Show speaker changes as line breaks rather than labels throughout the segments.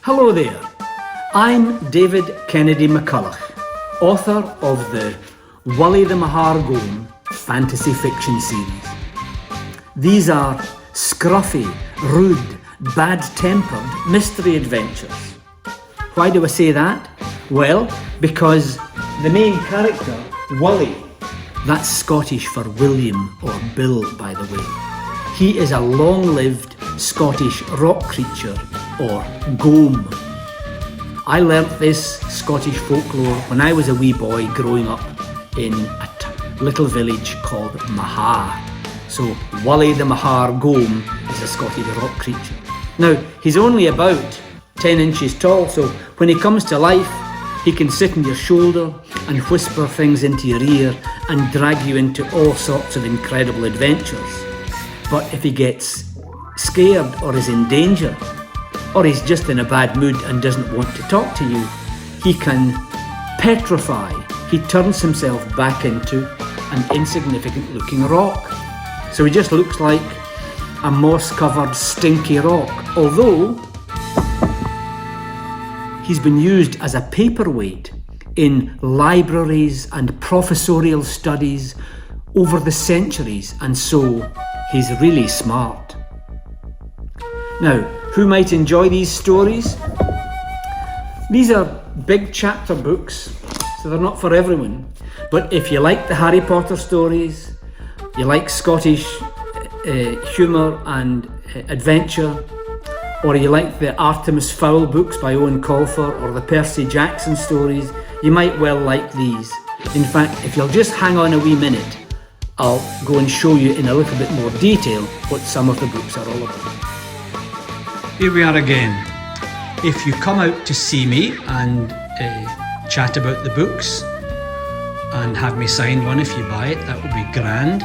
Hello there, I'm David Kennedy McCulloch, author of the Wullie the Mahaar Gome fantasy fiction series. These are scruffy, rude, bad-tempered mystery adventures. Why do I say that? Well, because the main character, Wullie, that's Scottish for William or Bill, by the way, he is a long-lived Scottish rock creature or gome. I learnt this Scottish folklore when I was a wee boy growing up in a little village called Mahaar. So Wullie the Mahaar Gome is a Scottish rock creature. Now, he's only about 10 inches tall, so when he comes to life, he can sit on your shoulder and whisper things into your ear and drag you into all sorts of incredible adventures. But if he gets scared or is in danger, or he's just in a bad mood and doesn't want to talk to you, he can petrify. He turns himself back into an insignificant looking rock. So he just looks like a moss-covered stinky rock, although he's been used as a paperweight in libraries and professorial studies over the centuries, and so he's really smart. Now, who might enjoy these stories? These are big chapter books, so they're not for everyone. But if you like the Harry Potter stories, you like Scottish humour and adventure, or you like the Artemis Fowl books by Owen Colfer or the Percy Jackson stories, you might well like these. In fact, if you'll just hang on a wee minute, I'll go and show you in a little bit more detail what some of the books are all about.
Here we are again. If you come out to see me and chat about the books and have me sign one if you buy it, that would be grand.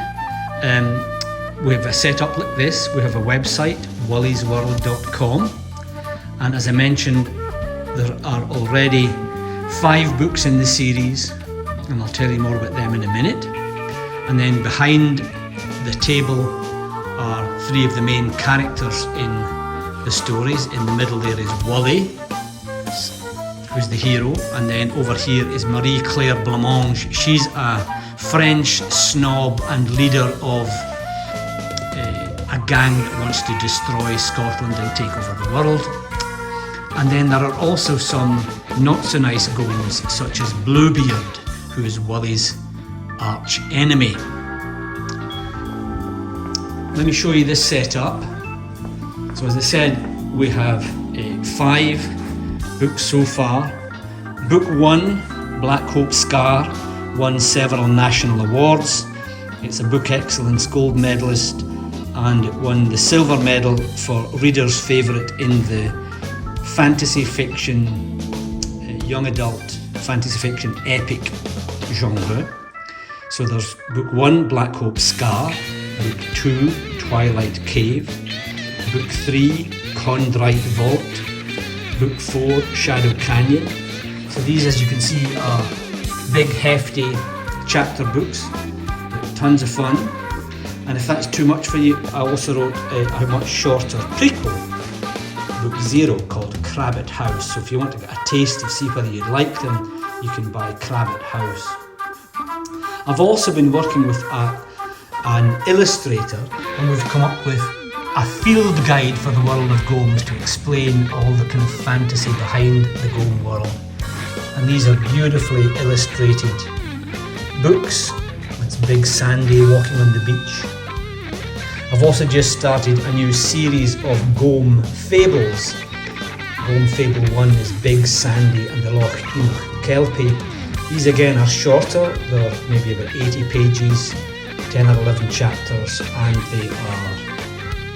We have a setup like this. We have a website, wulliesworld.com, and as I mentioned, there are already 5 books in the series, and I'll tell you more about them in a minute. And then behind the table are 3 of the main characters in the stories. In the middle there is Wullie, who's the hero, and then over here is Marie-Claire Blancmange. She's a French snob and leader of a gang that wants to destroy Scotland and take over the world. And then there are also some not so nice golems, such as Bluebeard, who is Wullie's arch enemy. Let me show you this setup. So as I said, we have 5 books so far. Book 1, Black Hope Scar, won several national awards. It's a Book Excellence Gold medalist, and it won the silver medal for readers' favourite in the fantasy fiction, young adult fantasy fiction epic genre. So there's Book 1, Black Hope Scar, Book 2, Twilight Cave, Book 3, Condrite Vault, Book 4, Shadow Canyon. So these, as you can see, are big, hefty chapter books, tons of fun. And if that's too much for you, I also wrote a much shorter prequel, Book 0, called Crabbit House. So if you want to get a taste of see whether you like them, you can buy Crabbit House. I've also been working with an illustrator, and we've come up with a field guide for the world of gomes to explain all the kind of fantasy behind the gome world. And these are beautifully illustrated books. It's Big Sandy walking on the beach. I've also just started a new series of gome fables. Gome Fable 1 is Big Sandy and the Loch Kelpie. These again are shorter, they're maybe about 80 pages, 10 or 11 chapters, and they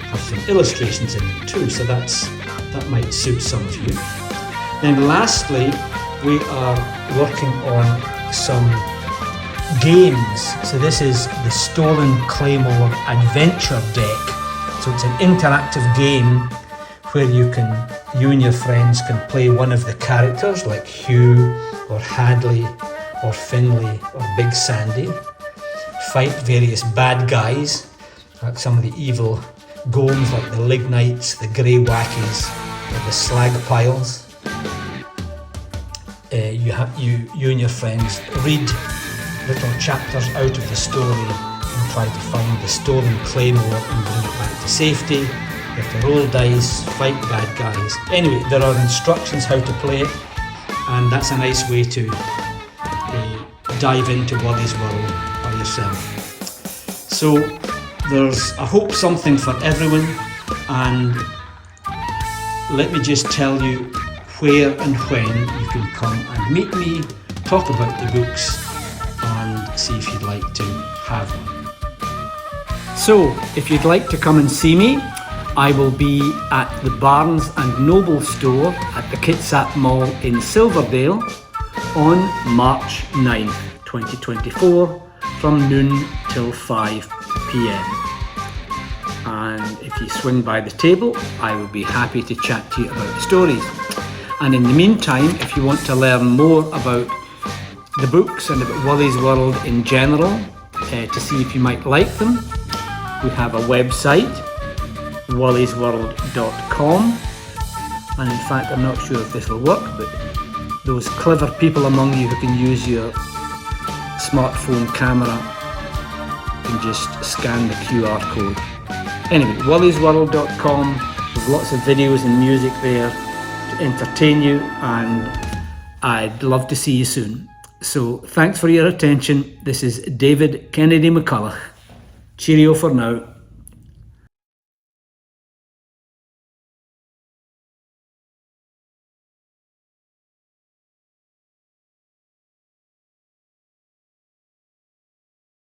have some illustrations in them too, so that might suit some of you. Then lastly, we are working on some games. So this is the Stolen Claymore Adventure Deck. So it's an interactive game where you and your friends can play one of the characters like Hugh or Hadley or Finlay or Big Sandy, fight various bad guys like some of the evil gomes like the Lignites, the Grey Wackies, the slag piles. You and your friends read little chapters out of the story and try to find the stolen claymore and bring it back to safety. You have to roll dice, fight bad guys. Anyway, there are instructions how to play it, and that's a nice way to dive into Wullie's world by yourself. So there's, I hope, something for everyone, and let me just tell you where and when you can come and meet me, talk about the books, and see if you'd like to have one.
So, if you'd like to come and see me, I will be at the Barnes and Noble store at the Kitsap Mall in Silverdale on March 9th, 2024, from noon till 5 p.m. And if you swing by the table, I will be happy to chat to you about the stories. And in the meantime, if you want to learn more about the books and about Wullie's world in general, to see if you might like them, we have a website, wulliesworld.com. And in fact, I'm not sure if this will work, but those clever people among you who can use your smartphone camera can just scan the QR code. Anyway, wulliesworld.com, there's lots of videos and music there to entertain you, and I'd love to see you soon. So thanks for your attention. This is David Kennedy McCulloch. Cheerio for now.